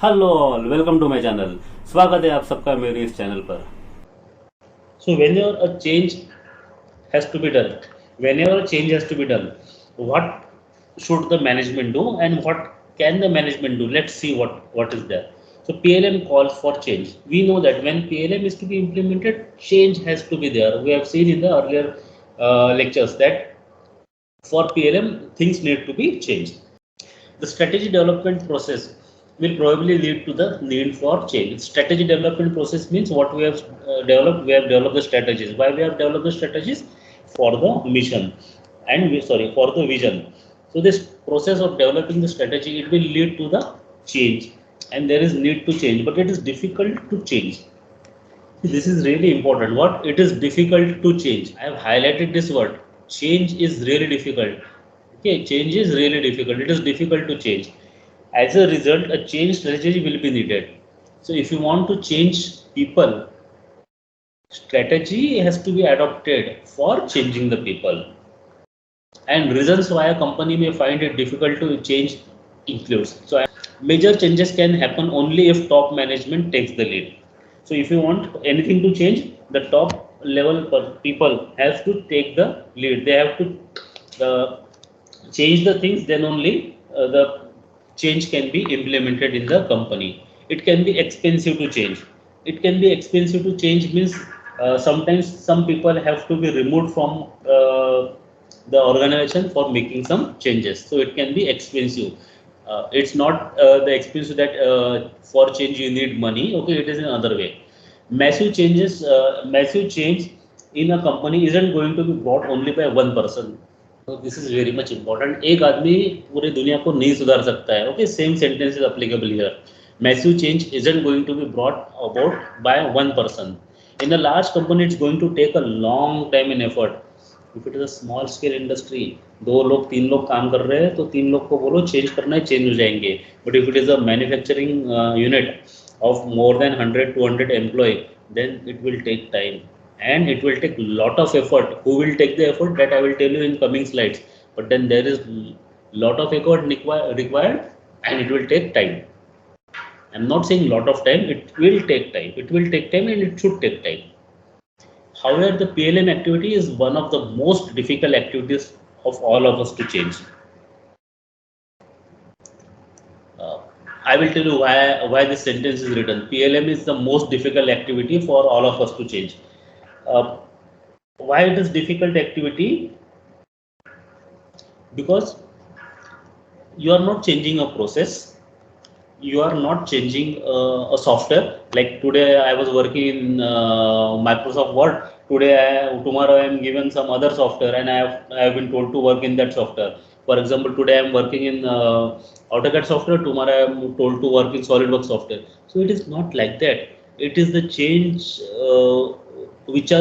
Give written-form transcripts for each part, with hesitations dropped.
Hello all, welcome to my channel. स्वागत है आप सबका मेरे इस चैनल पर। So whenever a change has to be done, whenever a change has to be done, what should the management do and what can the management do? Let's see what is there. So PLM calls for change. We know that when PLM is to be implemented, change has to be there. We have seen in the earlier lectures that for PLM things need to be changed. The strategy development process will probably lead to the need for change. Strategy development process means what we have developed. We have developed the strategies. Why we have developed the strategies? For the mission and for the vision. So this process of developing the strategy, it will lead to the change, and there is need to change, but it is difficult to change. This is really important. What it is difficult to change. I have highlighted this word. Change is really difficult. Okay, change is really difficult. It is difficult to change. As a result, a change strategy will be needed. So, if you want to change people, strategy has to be adopted for changing the people. And reasons why a company may find it difficult to change includes. So, major changes can happen only if top management takes the lead. So, if you want anything to change, the top level people have to take the lead. They have to change the things. Then only the change can be implemented in the company. It can be expensive to change. It can be expensive to change means sometimes some people have to be removed from the organization for making some changes. So it can be expensive. It's not the expensive that for change you need money. Okay, it is in another way. Massive change in a company isn't going to be brought only by one person. तो this is very much important. एक आदमी पूरी दुनिया को नहीं सुधार सकता है. Okay, same sentence is applicable here. Massive change isn't going to be brought about by one person. In a large company, it's going to take a long time and effort. If it is a small scale industry, दो लोग तीन लोग काम कर रहे हैं तो तीन लोग को बोलो चेंज करना है, चेंज हो जाएंगे. But if it is a manufacturing unit of more than 100 200 employee, then it will take time and it will take lot of effort. Who will take the effort? That I will tell you in coming slides. But then there is lot of effort required and it will take time. I'm not saying lot of time. It will take time. It will take time and it should take time. However, the PLM activity is one of the most difficult activities of all of us to change. I will tell you why this sentence is written. PLM is the most difficult activity for all of us to change. Uh, why it is difficult activity? Because you are not changing a process, you are not changing a software. Like today I was working in Microsoft Word. Tomorrow I am given some other software and I have been told to work in that software. For example, today I am working in AutoCAD software, tomorrow I am told to work in SolidWorks software. So it is not like that. It is the change which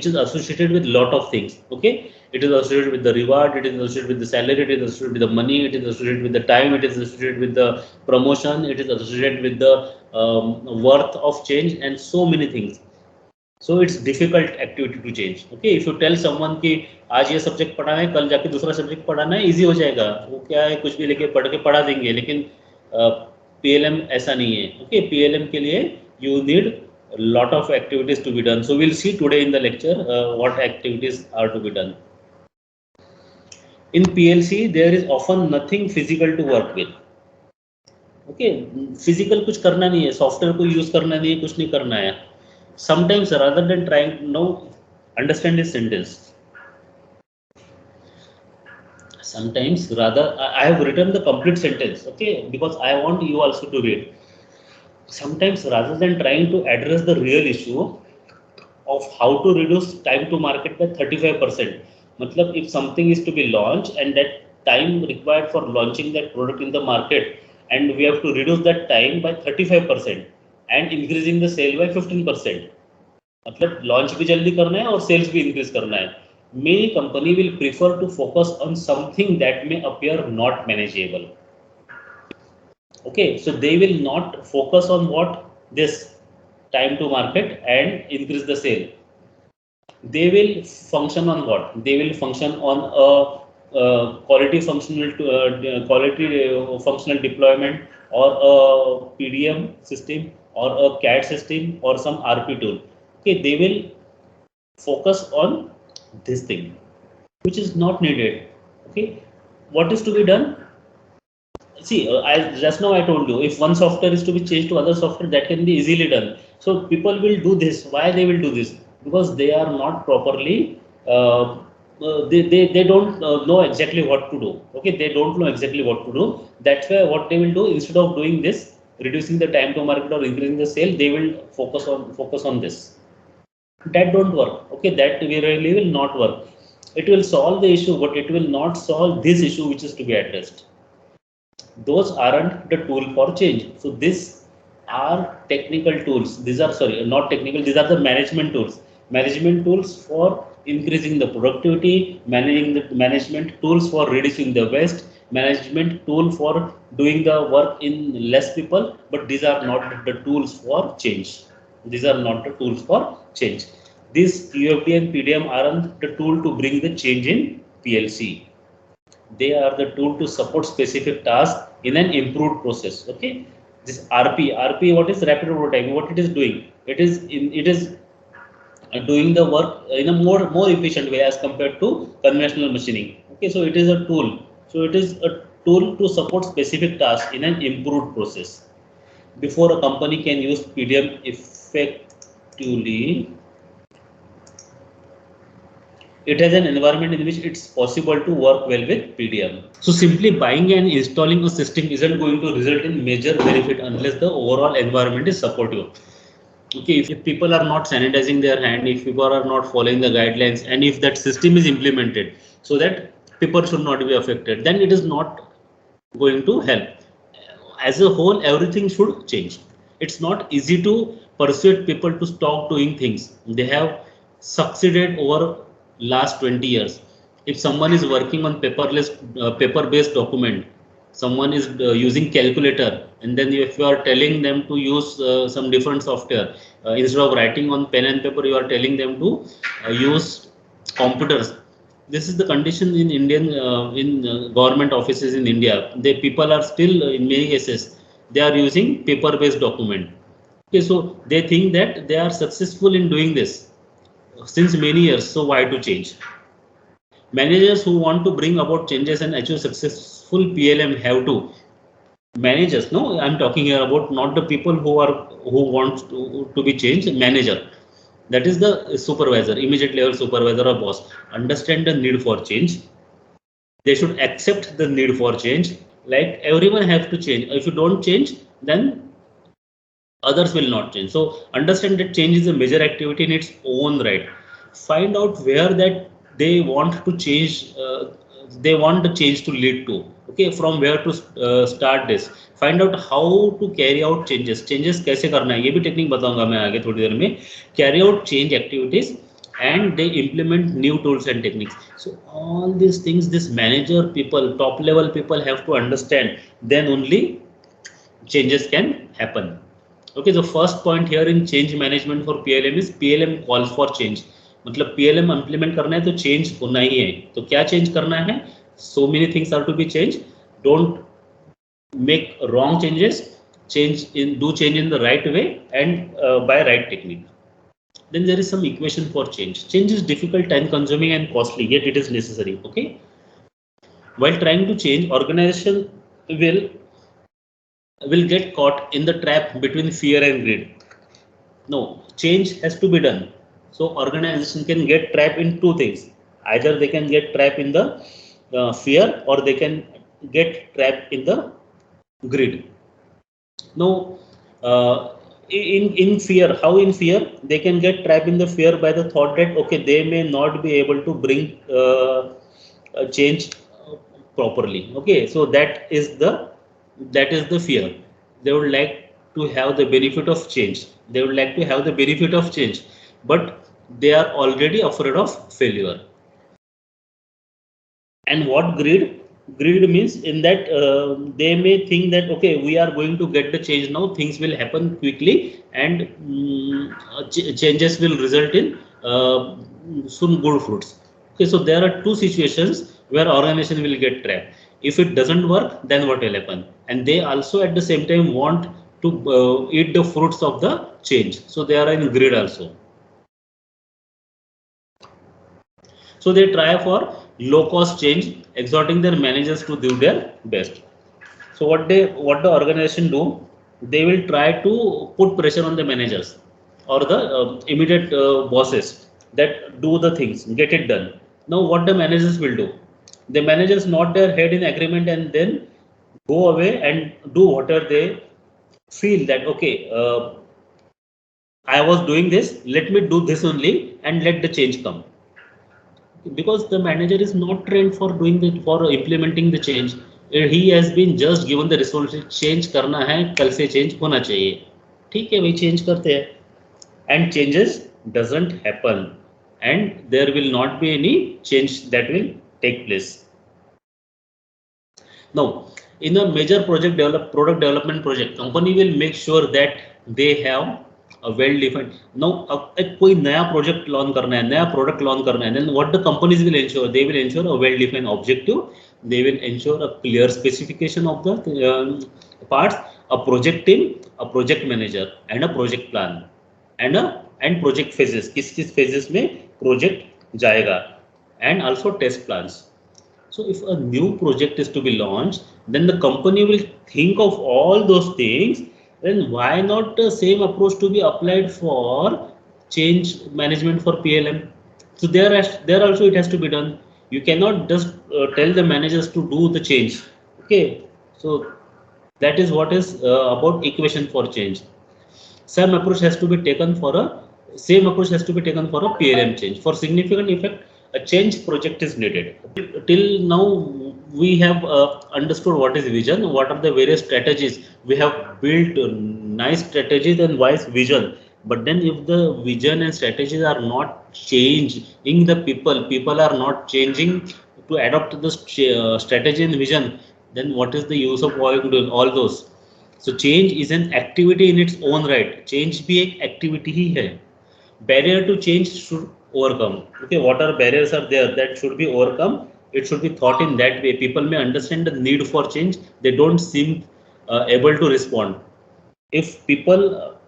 is associated with lot of things. Okay, it is associated with the reward, it is associated with the salary, it is associated with the money, it is associated with the time, it is associated with the promotion, it is associated with the worth of change and so many things. So it's difficult activity to change. Okay, if you tell someone कि आज ये subject पढ़ाना है, कल जाके दूसरा subject पढ़ाना है, इजी हो जाएगा. वो क्या है, कुछ भी लेके पढ़ के पढ़ा देंगे. लेकिन PLM ऐसा नहीं है. Okay, PLM के लिए you need a lot of activities to be done. So we'll see today in the lecture what activities are to be done. In PLC, there is often nothing physical to work with. Okay, physical कुछ करना नहीं है, software को use करना नहीं है, कुछ नहीं करना है. Sometimes rather than trying no understand this sentence. Sometimes rather I have written the complete sentence, okay, because I want you also to read. Sometimes rather than trying to address the real issue of how to reduce time to market by 35%, मतलब if something is to be launched and that time required for launching that product in the market, and we have to reduce that time by 35% and increasing the sale by 15%. मतलब launch भी जल्दी करना है और sales भी increase करना है. Many company will prefer to focus on something that may appear not manageable. Okay, so they will not focus on what this time to market and increase the sale. They will function on what? They will function on a quality functional deployment or a PDM system or a CAD system or some RP tool. Okay, they will focus on this thing which is not needed. Okay, what is to be done? See, I just now I told you, if one software is to be changed to other software, that can be easily done. So people will do this. Why they will do this? Because they are not properly. They don't know exactly what to do. Okay, they don't know exactly what to do. That's why what they will do, instead of doing this, reducing the time to market or increasing the sale, they will focus on this. That don't work. Okay, that really will not work. It will solve the issue, but it will not solve this issue which is to be addressed. Those aren't the tool for change. So these are technical tools. These are, sorry, not technical, these are the management tools for increasing the productivity, managing the management tools for reducing the waste, management tool for doing the work in less people. But these are not the tools for change. These are not the tools for change. These UFD and PDM aren't the tool to bring the change in PLC. They are the tool to support specific tasks in an improved process. Okay, this RP, what is rapid prototyping? What it is doing? It is doing the work in a more efficient way as compared to conventional machining. Okay, so it is a tool. So it is a tool to support specific tasks in an improved process. Before a company can use PDM effectively, it has an environment in which it's possible to work well with PDM. So simply buying and installing a system isn't going to result in major benefit unless the overall environment is supportive. Okay, if people are not sanitizing their hand, if people are not following the guidelines, and if that system is implemented so that people should not be affected, then it is not going to help. As a whole, everything should change. It's not easy to persuade people to stop doing things. They have succeeded over last 20 years. If someone is working on paper-based document, someone is using calculator, and then if you are telling them to use some different software, instead of writing on pen and paper, you are telling them to use computers. This is the condition in government offices in India. They people are still in many cases they are using paper-based document. Okay, so they think that they are successful in doing this since many years. So why to change? Managers who want to bring about changes and achieve successful PLM have to managers. No, I'm talking here about not the people who want to be changed. Manager, that is the supervisor, immediate level supervisor or boss, understand the need for change. They should accept the need for change. Like everyone have to change. If you don't change, then others will not change. So understand that change is a major activity in its own right. Find out where that they want to change, they want the change to lead to. Okay, from where to start this. Find out how to carry out changes कैसे करना है, ये भी technique बताऊंगा मैं आगे थोड़ी देर में. Carry out change activities and they implement new tools and techniques. So all these things, this manager people, top level people have to understand, then only changes can happen. Okay, the first point here in change management for PLM is PLM calls for change. मतलब PLM implement करना है तो change होना ही है. तो क्या change करना है? So many things are to be changed. Don't make wrong changes. Do change in the right way and by right technique. Then there is some equation for change. Change is difficult, time consuming and costly, yet it is necessary. Okay. While trying to change, organization will get caught in the trap between fear and greed. No, change has to be done. So organization can get trapped in two things. Either they can get trapped in the fear, or they can get trapped in the greed. Now, in fear, how in fear? They can get trapped in the fear by the thought that okay, they may not be able to bring a change properly. Okay, so that is the fear. They would like to have the benefit of change. They would like to have the benefit of change, but they are already afraid of failure. And what greed? Greed means in that they may think that okay, we are going to get the change now, things will happen quickly, and changes will result in soon good fruits. Okay, so there are two situations where organization will get trapped. If it doesn't work, then what will happen? And they also at the same time want to eat the fruits of the change. So they are in greed also. So they try for low cost change, exhorting their managers to do their best. So what the organization do, they will try to put pressure on the managers or the immediate bosses that do the things, get it done. Now what the managers will do? The managers nod their head in agreement and then go away and do whatever they feel that okay, I was doing this, let me do this only and let the change come. Because the manager is not trained for doing the for implementing the change. He has been just given the responsibility change करना है कल से change होना चाहिए ठीक है भाई change करते हैं and changes doesn't happen and there will not be any change that will take place. Now in a major product development project company will make sure that they have a well defined. Now एक कोई नया project launch करना है नया product launch करना है then what the companies will ensure, they will ensure a well defined objective, they will ensure a clear specification of the parts, a project team, a project manager and a project plan and project phases किस किस phases में project जाएगा and also test plans. So if a new project is to be launched, then the company will think of all those things. Then why not the same approach to be applied for change management for PLM? So there also it has to be done. You cannot just tell the managers to do the change. Okay, so that is what is about equation for change. Same approach has to be taken for a PLM change. For significant effect, a change project is needed. Till now, we have understood what is vision, what are the various strategies. We have built nice strategies and wise vision. But then if the vision and strategies are not changing the people are not changing to adopt the strategy and vision, then what is the use of all those? So change is an activity in its own right. Change भी एक activity ही है. Barrier to change should overcome. Okay, what are barriers are there that should be overcome? It should be thought in that way. People may understand the need for change. They don't seem able to respond. If people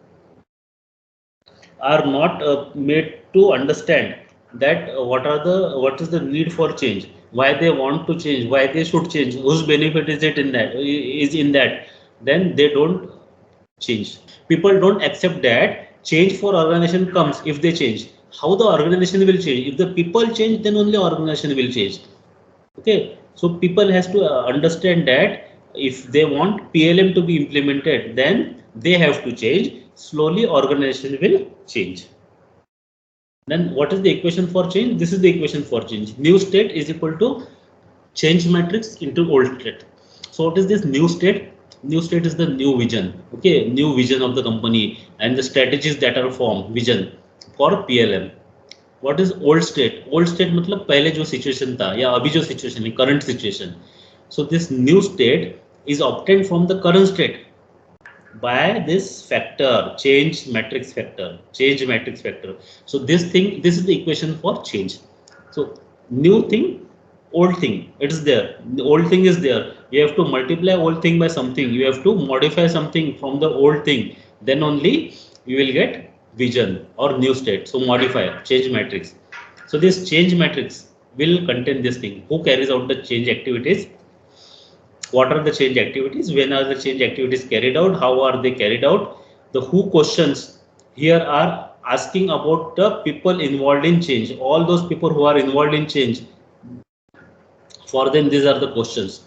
are not made to understand that what is the need for change, why they want to change, why they should change, whose benefit is in that, then they don't change. People don't accept that change for organization comes if they change. How the organization will change? If the people change, then only organization will change. Okay, so people has to understand that if they want PLM to be implemented, then they have to change. Slowly, organization will change. Then what is the equation for change? This is the equation for change. New state is equal to change matrix into old state. So what is this new state? New state is the new vision. Okay, new vision of the company and the strategies that are formed vision for PLM. What is old state? Old state मतलब पहले जो situation था या अभी जो situation है current situation. So this new state is obtained from the current state by this factor change matrix factor. So this is the equation for change. So new thing, old thing, it is there. The old thing is there. You have to multiply old thing by something. You have to modify something from the old thing. Then only you will get vision or new state. So modifier, change matrix. So this change matrix will contain this thing. Who carries out the change activities? What are the change activities? When are the change activities carried out? How are they carried out? The who questions here are asking about the people involved in change. All those people who are involved in change. For them, these are the questions.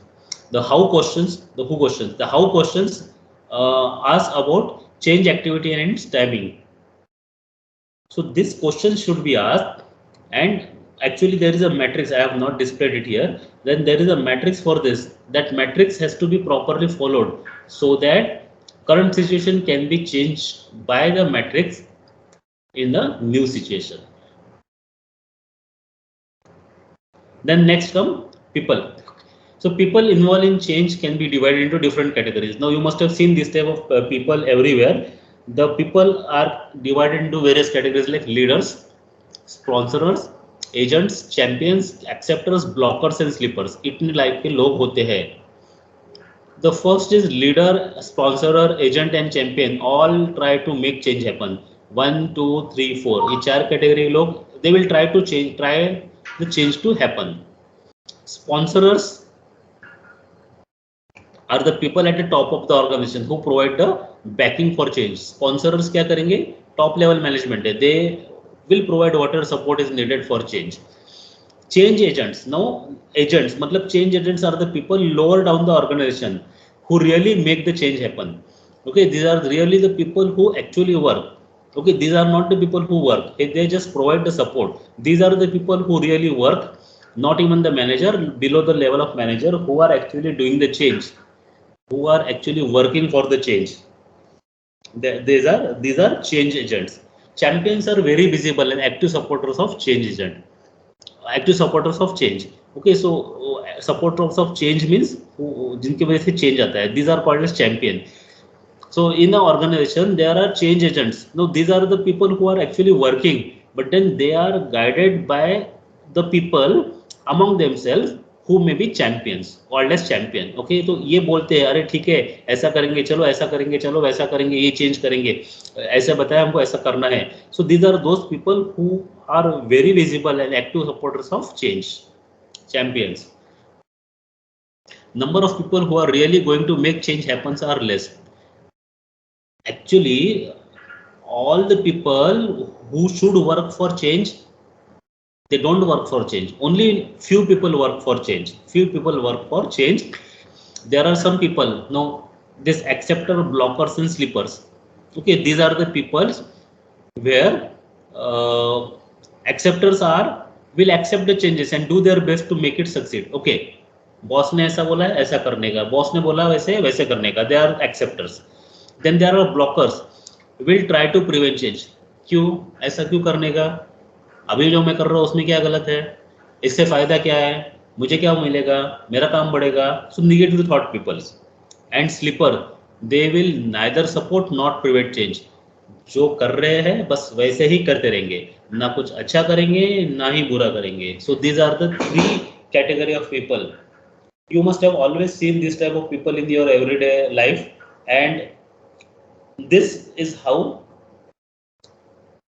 The how questions, the who questions. The how questions ask about change activity and its timing. So this question should be asked, and actually there is a matrix. I have not displayed it here. Then there is a matrix for this. That matrix has to be properly followed so that current situation can be changed by the matrix in the new situation. Then next come people. So people involved in change can be divided into different categories. Now you must have seen this type of people everywhere. The people are divided into various categories like leaders, sponsors, agents, champions, acceptors, blockers and sleepers, इतने type के लोग होते हैं. The first is leader, sponsorer, agent and champion. All try to make change happen. 1, 2, 3, 4. ये चार category लोग, they will try to change, try the change to happen. Sponsorers are the people at the top of the organization who provide the backing for change. Sponsorers क्या करेंगे? Top level management है. They will provide whatever support is needed for change. Change agents. Now agents matlab change agents are the people lower down the organization who really make the change happen. Okay, these are really the people who actually work. Okay, these are not the people who work, they just provide the support. These are the people who really work, not even the manager, below the level of manager, who are actually doing the change, who are actually working for the change. These are change agents. Champions are very visible and active supporters of change agent. Active supporters of change. Okay, so supporters of change means जिनकी वजह से change आता है. These are called as champion. So in the organization there are change agents. Now these are the people who are actually working, but then they are guided by the people among themselves who may be champions, called as champion. Okay, तो ये बोलते हैं अरे ठीक है ऐसा करेंगे, चलो ऐसा करेंगे, चलो वैसा करेंगे, ये चेंज करेंगे, ऐसा बताया हमको ऐसा करना है. So these are those people who are very visible and active supporters of change, champions. Number of people who are really going to make change happens are less. Actually, all the people who should work for change, they don't work for change. Only few people work for change. Few people work for change. There are some people, no, this acceptor, blockers and sleepers. Okay, these are the people where acceptors are will accept the changes and do their best to make it succeed. Okay, boss ने ऐसा बोला है ऐसा करने का, boss ने बोला वैसे वैसे करने का, they are acceptors. Then there are blockers, will try to prevent change. क्यों ऐसा क्यों करने का, अभी जो मैं कर रहा हूँ उसमें क्या गलत है, इससे फायदा क्या है, मुझे क्या मिलेगा, मेरा काम बढ़ेगा. So negative thought peoples. And sleeper, they will neither support not prevent change. जो कर रहे हैं बस वैसे ही करते रहेंगे, ना कुछ अच्छा करेंगे ना ही बुरा करेंगे. So these are the three category of people. You must have always seen this type of people in your everyday life, and this is how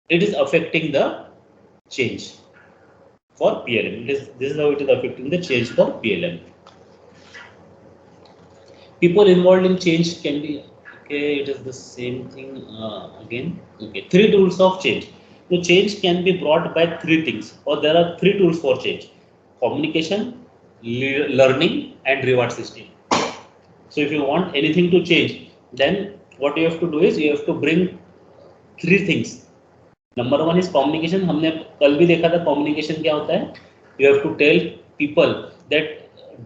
it is affecting the change for PLM. This is how it is affecting the change for PLM. People involved in change can be, okay, it is the same thing again. Okay, three tools of change. So change can be brought by three things, or there are three tools for change: communication, learning and reward system. So if you want anything to change, then what you have to do is you have to bring three things. Number one is communication. हमने कल भी देखा था communication क्या होता है. You have to tell people that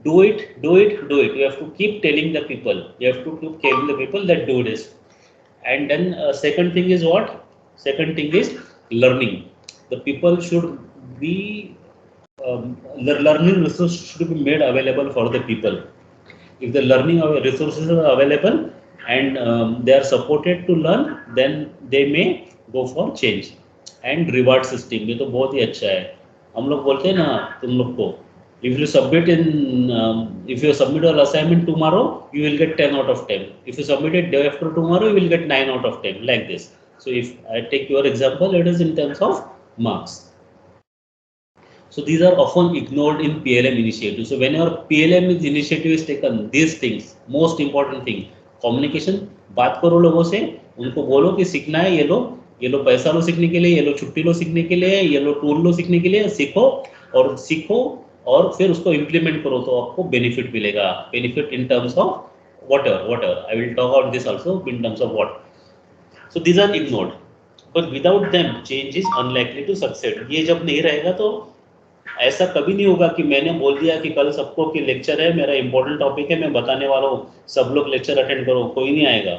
do it, do it, do it. You have to keep telling the people. You have to keep telling the people that do this. And then second thing is what? Second thing is learning. The people should be the learning resources should be made available for the people. If the learning resources are available and they are supported to learn, then they may go for change. And reward system, ये तो बहुत ही अच्छा है. हम लोग बोलते हैं ना तुम लोग को, if you submit if you submit your assignment tomorrow, you will get 10 out of 10. If you submit it day after tomorrow, you will get 9 out of 10, like this. So if I take your example, it is in terms of marks. So these are often ignored in PLM initiatives. So whenever PLM initiative is taken, these things, most important thing, communication. बात करो लोगों से, उनको बोलो कि सीखना है, ये लो पैसा लो सीखने के लिए, ये लो छुट्टी लो सीखने के लिए, ये लो टूल लो सीखने के लिए, सीखो और फिर उसको इम्प्लीमेंट करो तो आपको बेनिफिट मिलेगा. Benefit in terms of whatever. I will talk about this also in terms of what. So these are ignored, but without them change is unlikely to succeed. ये जब नहीं रहेगा तो ऐसा कभी नहीं होगा कि मैंने बोल दिया कि कल सबको कि लेक्चर है, मेरा इंपॉर्टेंट टॉपिक है, मैं बताने वाला हूँ, सब लोग लेक्चर अटेंड करो, कोई नहीं आएगा.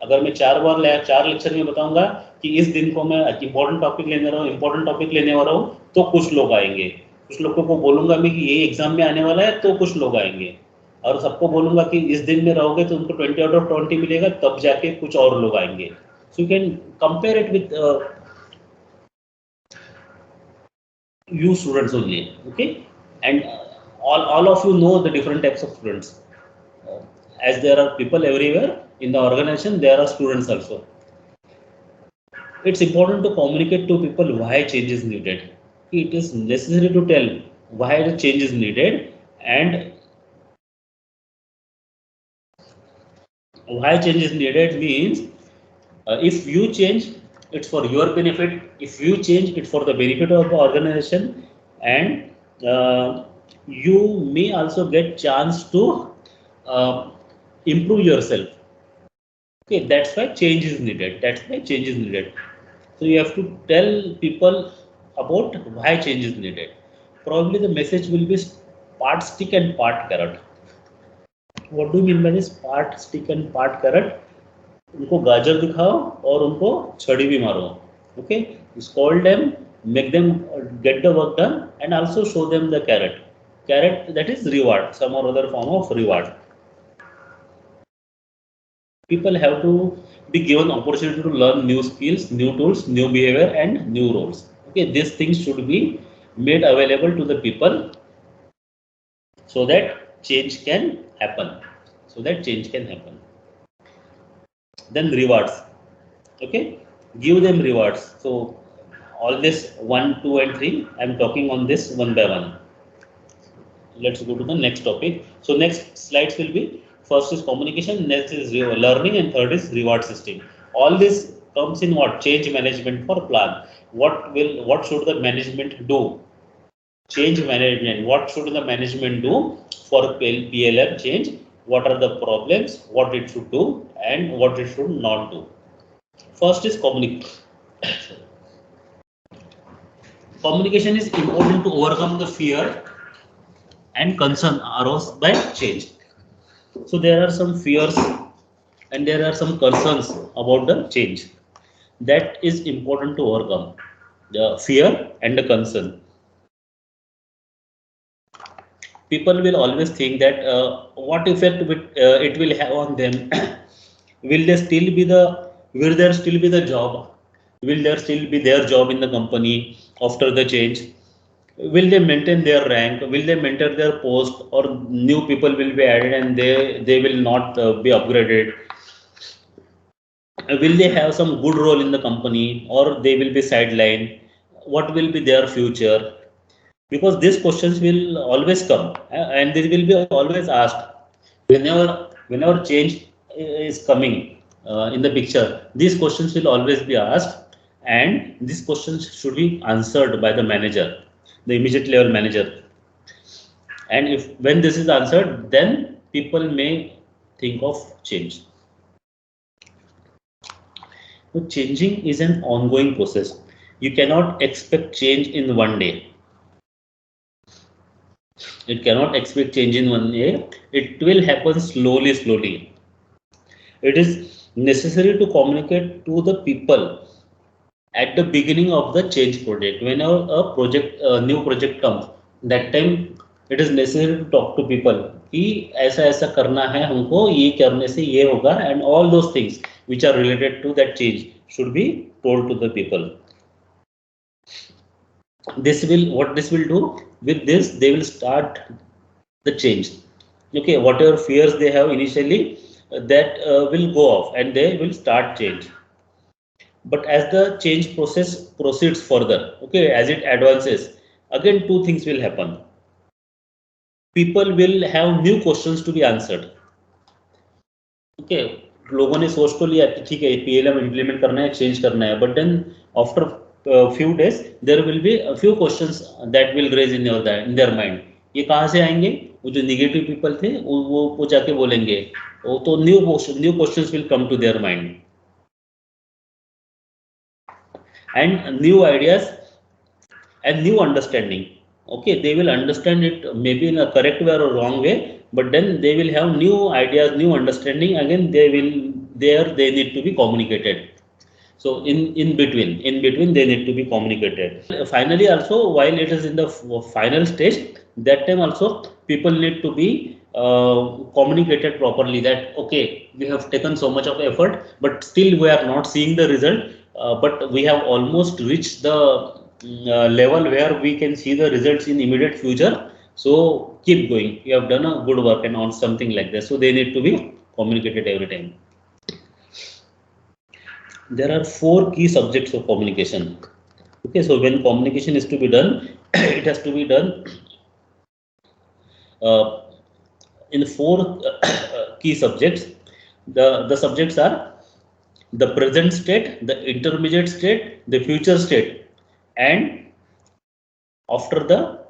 अगर मैं 4 लेक्चर में बताऊंगा कि इस दिन को मैं इंपॉर्टेंट टॉपिक लेने वाला हूँ, तो कुछ लोग आएंगे. कुछ लोगों को बोलूंगा मैं कि ये एग्जाम में आने वाला है, तो कुछ लोग आएंगे. और सबको बोलूंगा कि इस दिन में रहोगे तो उनको 20 आउट ऑफ 20 मिलेगा, तब जाके कुछ और लोग आएंगे. So you can compare it with you students only. Okay, and all of you know the different types of students. Uh, as there are people everywhere in the organization, there are students also. It's important to communicate to people why change is needed. It is necessary to tell why the change is needed and why change is needed means if you change, it's for your benefit. If you change, it's for the benefit of the organization, and you may also get chance to uh, improve yourself. Okay, that's why change is needed. That's why change is needed. So you have to tell people about why change is needed. Probably the message will be part stick and part carrot. What do you mean by this part stick and part carrot? उनको गाजर दिखाओ और उनको छड़ी भी मारो. Okay, scold them, make them get the work done, and also show them the carrot. Carrot, that is reward, some or other form of reward. People have to be given opportunity to learn new skills, new tools, new behavior, and new roles. Okay, these things should be made available to the people so that change can happen. So that change can happen. Then rewards. Okay, give them rewards. So all this 1, 2, and 3, I'm talking on this one by one. Let's go to the next topic. So next slides will be, first is communication, next is learning, and third is reward system. All this comes in what? Change management for plan. What should the management do? Change management. What should the management do for PLM change? What are the problems? What it should do and what it should not do. First is communication. Communication is important to overcome the fear and concern aroused by change. So there are some fears and there are some concerns about the change that is important to overcome. The fear and the concern. People will always think that what effect it will have on them. Will they still be the? Will there still be the job? Will there still be their job in the company after the change? Will they maintain their rank? Will they maintain their post, or new people will be added and they will not be upgraded? Will they have some good role in the company, or they will be sidelined? What will be their future? Because these questions will always come, and they will be always asked whenever change is coming in the picture. These questions will always be asked, and these questions should be answered by the manager, the immediate level manager. And if when this is answered, then people may think of change. So changing is an ongoing process. You cannot expect change in one day. It cannot expect change in one day. It will happen slowly. It is necessary to communicate to the people at the beginning of the change project. Whenever a new project comes, that time it is necessary to talk to people कि ऐसा ऐसा करना है हमको, ये करने से ये होगा, and all those things which are related to that change should be told to the people. This will do, with this they will start the change. Okay, whatever fears they have initially, that will go off and they will start change. But as the change process proceeds further, okay, as it advances, again two things will happen. People will have new questions to be answered. Okay, लोगों ने सोच तो लिया कि ठीक है PLM implement करना है, चेंज करना है, but then after few days there will be a few questions that will raise in their mind. ये कहाँ से आएंगे? वो जो नेगेटिव पीपल थे वो जाके बोलेंगे, वो तो new questions will come to their mind, and new ideas and new understanding. Okay, they will understand it maybe in a correct way or a wrong way, but then they will have new ideas, new understanding. Again, they need to be communicated. So in between they need to be communicated. Finally also, while it is in the final stage, that time also people need to be communicated properly, that okay, we have taken so much of effort but still we are not seeing the result, but we have almost reached the level where we can see the results in immediate future. So keep going. You have done a good work and on something like this. So they need to be communicated every time. There are 4 key subjects of communication. Okay, so when communication is to be done, it has to be done uh, in 4 key subjects. The subjects are the present state, the intermediate state, the future state, and after the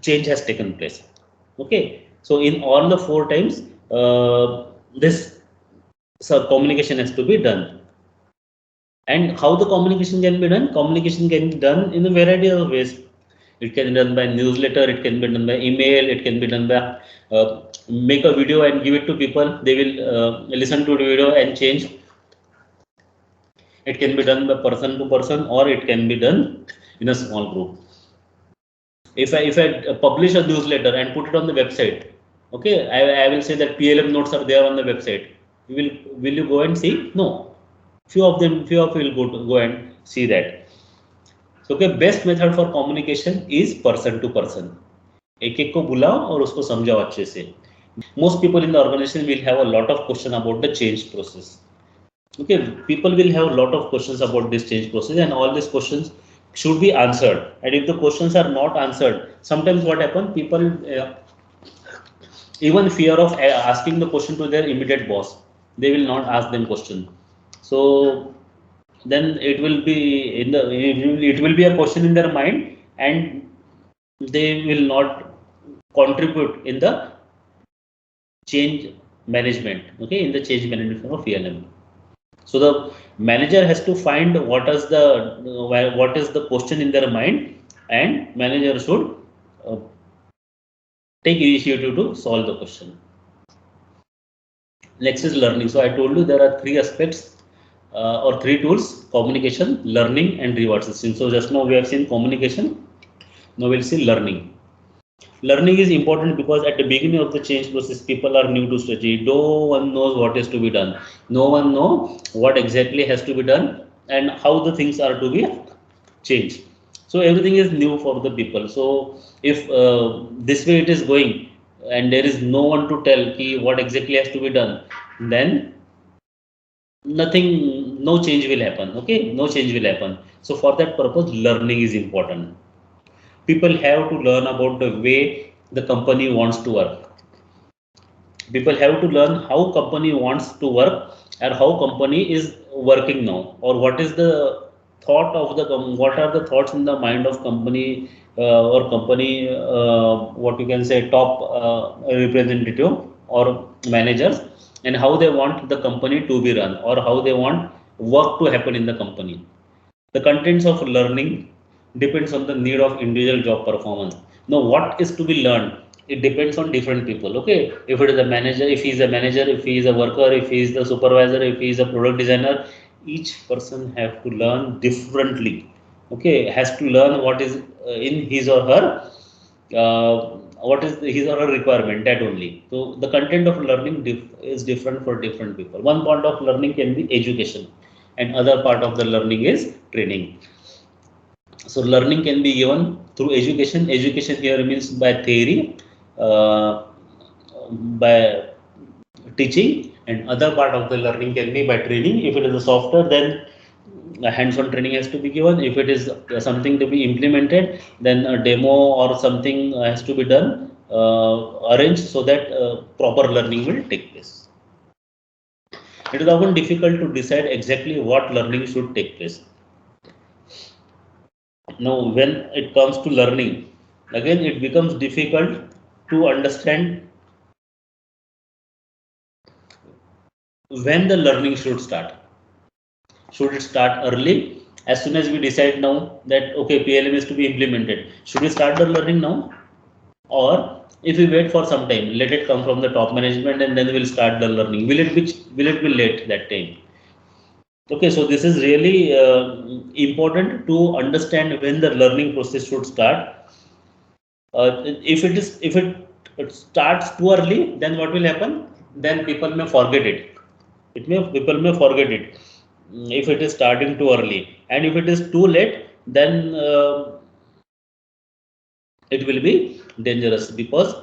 change has taken place. Okay, so in all the 4 times, this communication has to be done. And how the communication can be done? Communication can be done in a variety of ways. It can be done by newsletter, it can be done by email, it can be done by make a video and give it to people. They will listen to the video and change. It can be done by person to person, or it can be done in a small group. If I publish a newsletter and put it on the website, okay, I will say that PLM notes are there on the website. Will you go and see? No. Few of you will go and see that. So okay, best method for communication is person to person. एक एक को बुलाओ और उसको समझाओ अच्छे से. Most people in the organization will have a lot of question about the change process. Okay, people will have a lot of questions about this change process, and all these questions should be answered. And if the questions are not answered, sometimes what happen, people even fear of asking the question to their immediate boss, they will not ask them question. So then it will be it will be a question in their mind, and they will not contribute in the change management. Okay, in the change management of PLM. So the manager has to find what is the question in their mind, and manager should take initiative to solve the question. Next is learning. So I told you there are 3 aspects or 3 tools: communication, learning, and reward system. So just now we have seen communication. Now we'll see learning. Learning is important because at the beginning of the change process, people are new to strategy. No one knows what is to be done. No one knows what exactly has to be done and how the things are to be changed. So everything is new for the people. So if this way it is going and there is no one to tell what exactly has to be done, then nothing, no change will happen. Okay, no change will happen. So for that purpose, learning is important. People have to learn about the way the company wants to work. People have to learn how company wants to work and how company is working now, or what is the thought of the what are the thoughts in the mind of company or company what you can say top representative or managers, and how they want the company to be run or how they want work to happen in the company. The contents of learning depends on the need of individual job performance. Now, what is to be learned? It depends on different people. Okay, if it is a manager, if he is a manager, if he is a worker, if he is the supervisor, if he is a product designer, each person have to learn differently. Okay, has to learn what is in his or her what is his or her requirement, that only. So the content of learning is different for different people. One part of learning can be education, and other part of the learning is training. So learning can be given through education. Education here means by theory, uh, by teaching, and other part of the learning can be by training. If it is a software, then a hands-on training has to be given. If it is something to be implemented, then a demo or something has to be done, arranged so that proper learning will take place. It is often difficult to decide exactly what learning should take place. Now, when it comes to learning, again it becomes difficult to understand when the learning should start. Should it start early? As soon as we decide now that okay, PLM is to be implemented, should we start the learning now? Or if we wait for some time, let it come from the top management and then we'll start the learning. Will it be late that time? Okay, so this is really important to understand when the learning process should start. If it starts too early, then what will happen? Then people may forget it. People may forget it. if it is starting too early, and if it is too late, then it will be dangerous, because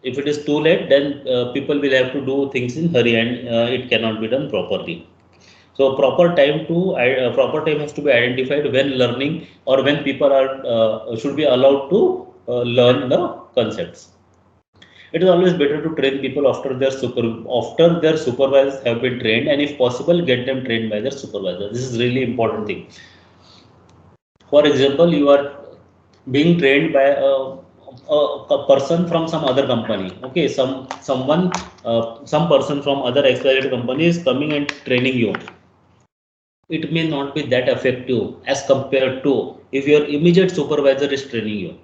if it is too late, then people will have to do things in hurry, and it cannot be done properly. So proper time has to be identified when learning, or when people are should be allowed to learn the concepts. It is always better to train people after their supervisors have been trained, and if possible, get them trained by their supervisor. This is really important thing. For example, you are being trained by a person from some other company. Okay, some person from other XYZ company is coming and training you. It may not be that effective as compared to if your immediate supervisor is training you,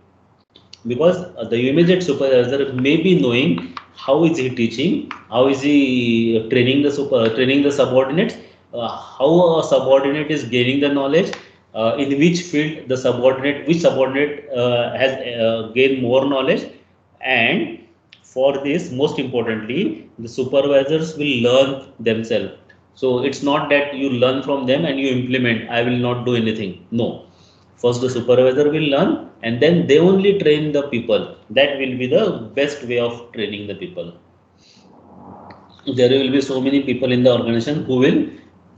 because the immediate supervisor may be knowing how is he teaching, how is he training the subordinates, how a subordinate is gaining the knowledge, in which field which subordinate has gained more knowledge. And for this, most importantly, the supervisors will learn themselves. So it's not that you learn from them and you implement, I will not do anything. No, first the supervisor will learn, and then they only train the people. That will be the best way of training the people. There will be so many people in the organization who will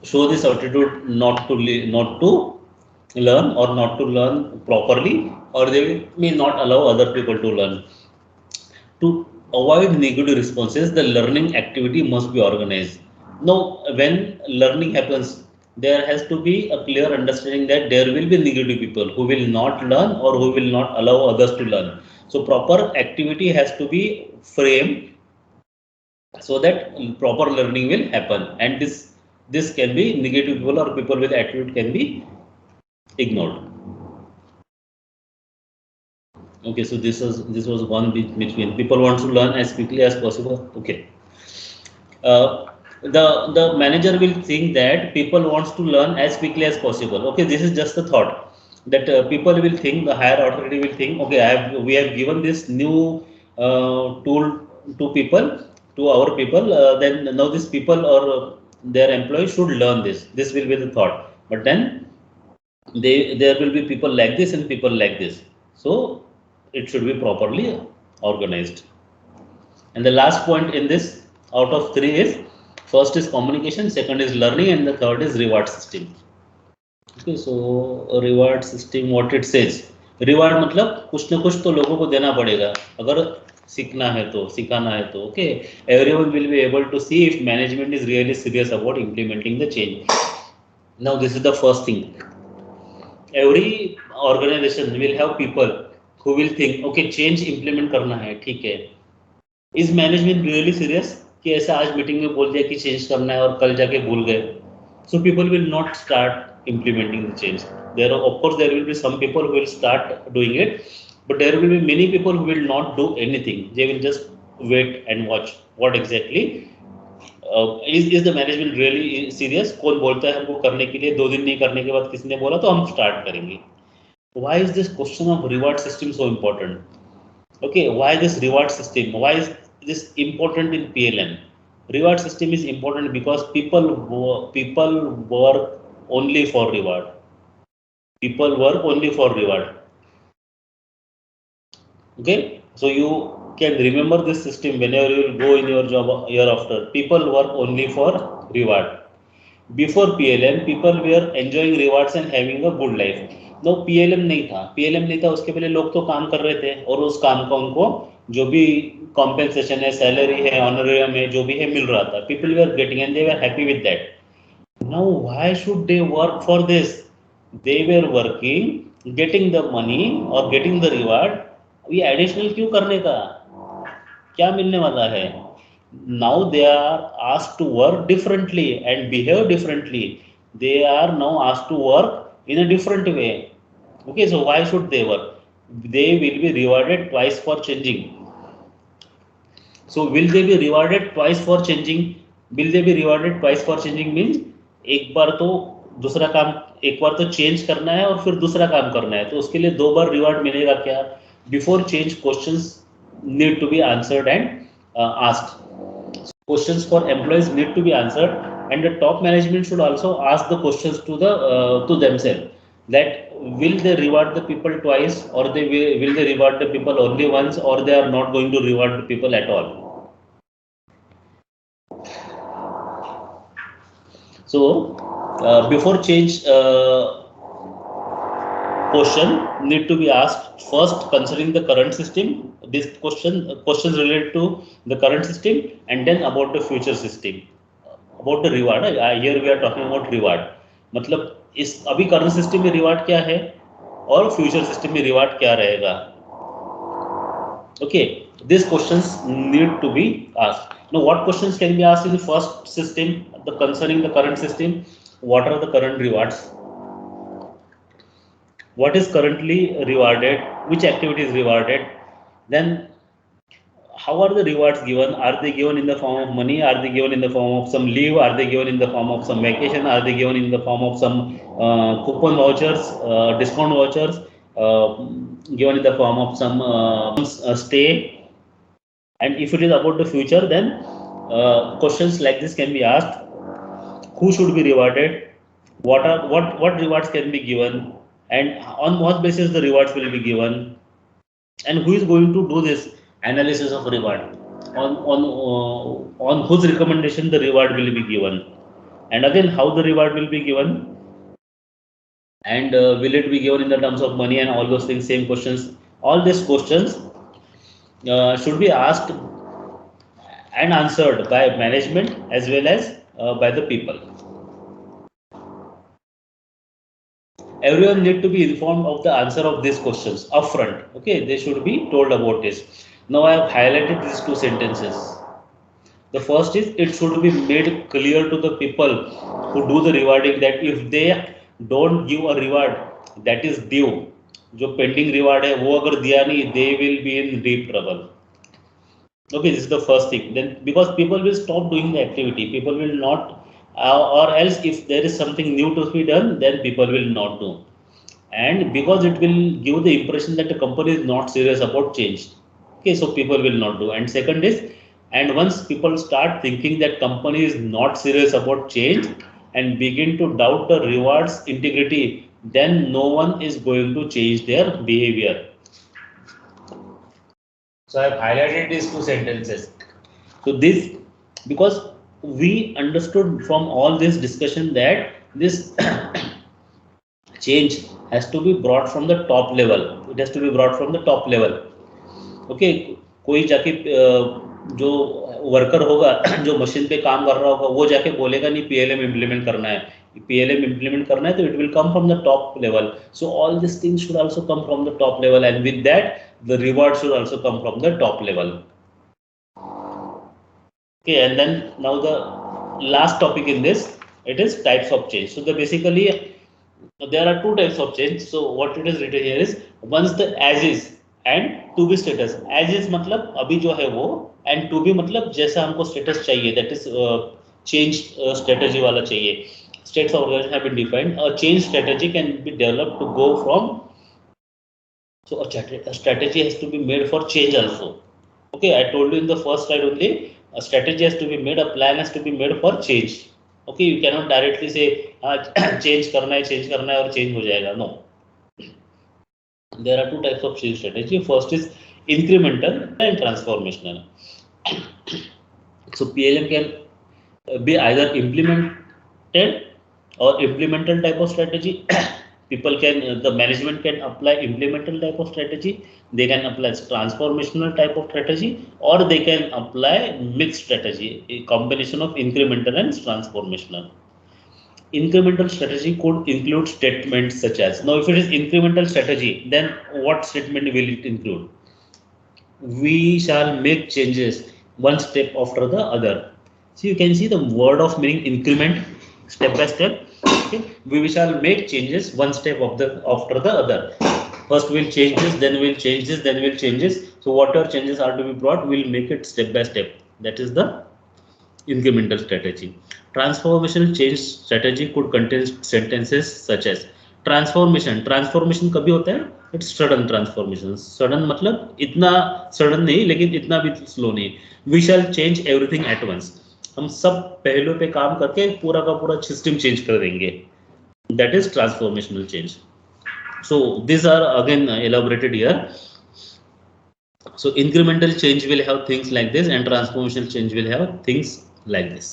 show this attitude not to learn, or not to learn properly, or they may not allow other people to learn. To avoid negative responses, the learning activity must be organized. Now, when learning happens, there has to be a clear understanding that there will be negative people who will not learn, or who will not allow others to learn. So proper activity has to be framed so that proper learning will happen, and this can be negative people, or people with attitude can be ignored. Okay, so this was one between people want to learn as quickly as possible. Okay, the manager will think that people wants to learn as quickly as possible. Okay, this is just a thought that people will think, the higher authority will think, okay, we have given this new tool to people, to our people, then now these people or their employees should learn this will be the thought. But then there will be people like this and people like this, so it should be properly organized. And the last point in this out of three is, first is communication, second is learning, and the third is reward system. Okay, so a reward system, what it says, reward मतलब कुछ ना कुछ तो लोगों को देना पड़ेगा अगर सीखना है तो, सिखाना है तो. Okay, everyone will be able to see if management is really serious about implementing the change. Now this is the first thing. Every organization will have people who will think, okay, change implement करना है, ठीक है. Is management really serious कि ऐसा आज meeting में बोल दिया कि चेंज करना है और कल जाके भूल गए. So people will not start implementing the change. There are, of course, there will be some people who will start doing it, but there will be many people who will not do anything. They will just wait and watch what exactly is the management really serious. कौन बोलता है हमको करने के लिए, 2 दिन नहीं करने के बाद किसने बोला तो हम स्टार्ट करेंगे. Why is this question of reward system so important? Okay, why this reward system? Why is this important in PLM? Reward system is important because people work only for reward. People work only for reward. Okay, so you can remember this system whenever you will go in your job hereafter. People work only for reward. Before PLM, people were enjoying rewards and having a good life. No PLM नहीं था, उसके पहले लोग तो काम कर रहे थे और उस काम का उनको जो भी कॉम्पेंसेशन है, सैलरी है, ऑनरेरियम है, जो भी है मिल रहा था. People were getting and they were happy with that. Now why should they work for this? They were working, getting the money और गेटिंग द रिवार्ड. ये एडिशनल क्यों करने का, क्या मिलने वाला है? Now they are asked to work differently and behave differently. They are now asked to work in a different way. Okay, so why should they work? They will be rewarded twice for changing. So will they be rewarded twice for changing? Will they be rewarded twice for changing means एक बार तो दूसरा काम, एक बार तो change करना है और फिर दूसरा काम करना है, तो उसके लिए 2 बार रिवार्ड मिलेगा क्या? Before change questions need to be answered and asked. Questions for employees need to be answered and the top management should also ask the questions to themselves, that will they reward the people twice, or will they reward the people only once, or they are not going to reward the people at all. So before change, question need to be asked first concerning the current system. This questions related to the current system, and then about the future system, about the reward. Here we are talking about reward. मतलब इस अभी current system में reward क्या है और future system में reward क्या रहेगा. Okay, these questions need to be asked. Now, what questions can be asked in the first system, the concerning the current system? What are the current rewards? What is currently rewarded? Which activity is rewarded? Then, how are the rewards given? Are they given in the form of money? Are they given in the form of some leave? Are they given in the form of some vacation? Are they given in the form of some coupon vouchers, discount vouchers? Given in the form of some stay? And if it is about the future, then questions like this can be asked. Who should be rewarded? What rewards can be given? And on what basis the rewards will be given? And who is going to do this analysis of reward? On whose recommendation the reward will be given? And again, how the reward will be given? And will it be given in the terms of money and all those things? Same questions. All these questions should be asked and answered by management as well as by the people. Everyone need to be informed of the answer of these questions upfront. Okay, they should be told about this. Now I have highlighted these two sentences. The first is, it should be made clear to the people who do the rewarding that if they don't give a reward that is due, जो pending reward है वो अगर दिया नहीं, they will be in deep trouble. Okay, this is the first thing. Then because people will stop doing the activity, people will not, or else if there is something new to be done, then people will not do. And because it will give the impression that the company is not serious about change. Okay, so people will not do. And second is, and once people start thinking that company is not serious about change and begin to doubt the rewards integrity, then no one is going to change their behavior. So I have highlighted these two sentences. So this, because we understood from all this discussion that this change has to be brought from the top level. It has to be brought from the top level. Okay, कोई जाके जो worker होगा, जो machine पे काम कर रहा होगा, वो जाके बोलेगा नहीं PLM implement करना है. PLM implement करना है तो it will come from the top level. So all these things should also come from the top level, and with that the reward should also come from the top level. Okay, and then now the last topic in this, it is types of change. So the basically there are two types of change. So what it is written here is, once the as is and to be status. As is मतलब अभी जो है वो, and to be मतलब जैसा हमको status चाहिए, that is change strategy वाला चाहिए. States of organization have been defined. A change strategy can be developed to go from. So a strategy has to be made for change also. Okay, I told you in the first slide only, a strategy has to be made, a plan has to be made for change. Okay, you cannot directly say change करना है और change हो जाएगा. No. There are two types of change strategy. First is incremental and transformational. So PLM can be either implemented or implemental type of strategy. The management can apply implemental type of strategy. They can apply transformational type of strategy, or they can apply mixed strategy, a combination of incremental and transformational. Incremental strategy could include statements such as, now if it is incremental strategy, then what statement will it include? We shall make changes one step after the other. So you can see the word of meaning increment, step by step. Okay, we shall make changes one step after the other. First we'll change this, then we'll change this, then we'll change this. So whatever changes are to be brought, we'll make it step by step. That is the incremental strategy. Transformational change strategy could contain sentences such as, transformation कभी होता है? It's sudden transformation. Sudden मतलब इतना sudden नहीं, लेकिन इतना भी slow नहीं. We shall change everything at once. हम सब पहलू पे काम करके पूरा का पूरा सिस्टम चेंज कर देंगे. That is transformational change. So these are again elaborated here. So incremental change will have things like this, and transformational change will have things like this.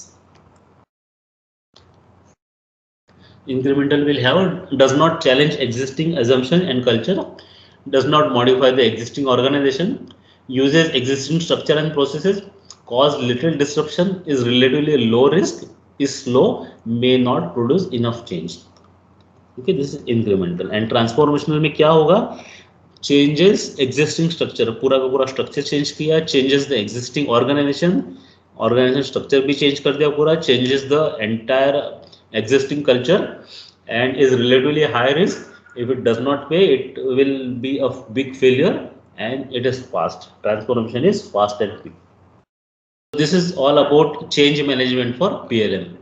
Incremental will have does not challenge existing assumption and culture, does not modify the existing organization, uses existing structure and processes, cause little disruption, is relatively low risk, is slow, may not produce enough change. Okay, this is incremental. And transformational में क्या होगा? Changes existing structure, पूरा का पूरा structure change किया, changes the existing organization structure भी change कर दिया पूरा, changes the entire existing culture, and is relatively high risk. If it does not pay, it will be a big failure, and it is fast. Transformation is fast and quick. This is all about change management for PLM.